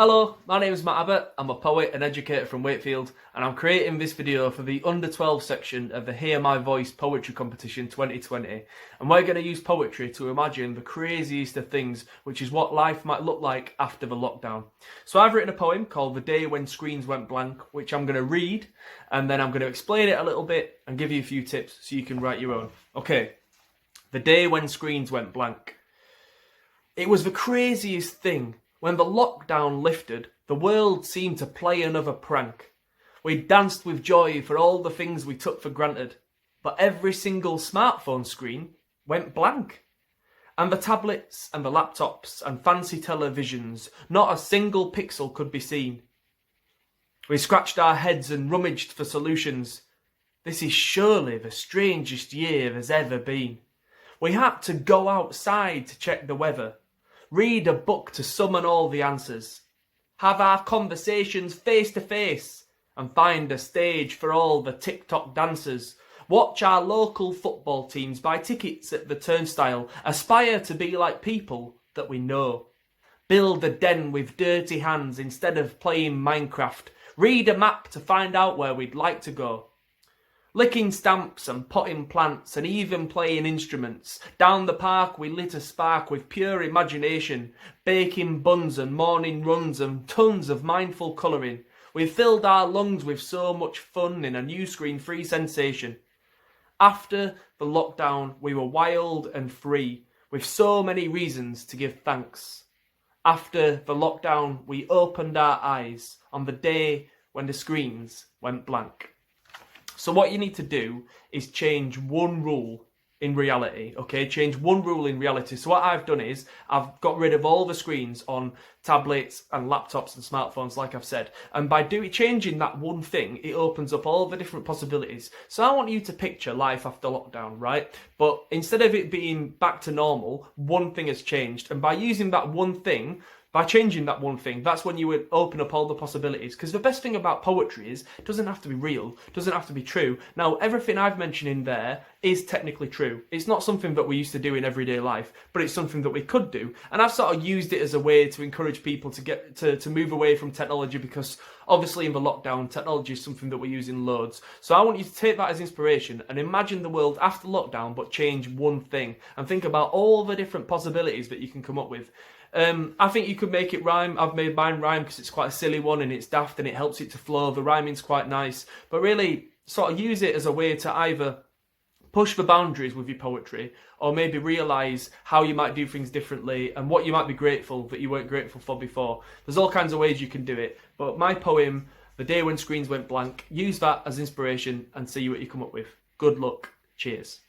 Hello, my name is Matt Abbott. I'm a poet and educator from Wakefield, and I'm creating this video for the under 12 section of the Hear My Voice Poetry Competition 2020. And we're going to use poetry to imagine the craziest of things, which is what life might look like after the lockdown. So I've written a poem called The Day When Screens Went Blank, which I'm going to read, and then I'm going to explain it a little bit and give you a few tips so you can write your own. Okay, The Day When Screens Went Blank. It was the craziest thing. When the lockdown lifted, the world seemed to play another prank. We danced with joy for all the things we took for granted, but every single smartphone screen went blank. And the tablets and the laptops and fancy televisions, not a single pixel could be seen. We scratched our heads and rummaged for solutions. This is surely the strangest year there's ever been. We had to go outside to check the weather, read a book to summon all the answers, have our conversations face to face and find a stage for all the TikTok dancers, watch our local football teams buy tickets at the turnstile, aspire to be like people that we know, build a den with dirty hands instead of playing Minecraft, read a map to find out where we'd like to go. Licking stamps and potting plants and even playing instruments. Down the park we lit a spark with pure imagination, baking buns and morning runs and tons of mindful colouring. We filled our lungs with so much fun in a new screen-free sensation. After the lockdown we were wild and free, with so many reasons to give thanks. After the lockdown we opened our eyes on the day when the screens went blank. So what you need to do is change one rule in reality, okay? Change one rule in reality. So what I've done is I've got rid of all the screens on tablets and laptops and smartphones, like I've said. And by changing that one thing, it opens up all the different possibilities. So I want you to picture life after lockdown, right? But instead of it being back to normal, one thing has changed. And by using that one thing, by changing that one thing, that's when you would open up all the possibilities. Because the best thing about poetry is it doesn't have to be real, doesn't have to be true. Now, everything I've mentioned in there is technically true. It's not something that we used to do in everyday life, but it's something that we could do. And I've sort of used it as a way to encourage people to get to move away from technology, because obviously in the lockdown, technology is something that we're using loads. So I want you to take that as inspiration and imagine the world after lockdown, but change one thing and think about all the different possibilities that you can come up with. I think you could make it rhyme. I've made mine rhyme because it's quite a silly one and it's daft and it helps it to flow. The rhyming's quite nice, but really sort of use it as a way to either push the boundaries with your poetry or maybe realise how you might do things differently and what you might be grateful that you weren't grateful for before. There's all kinds of ways you can do it, but my poem, The Day When Screens Went Blank, use that as inspiration and see what you come up with. Good luck. Cheers.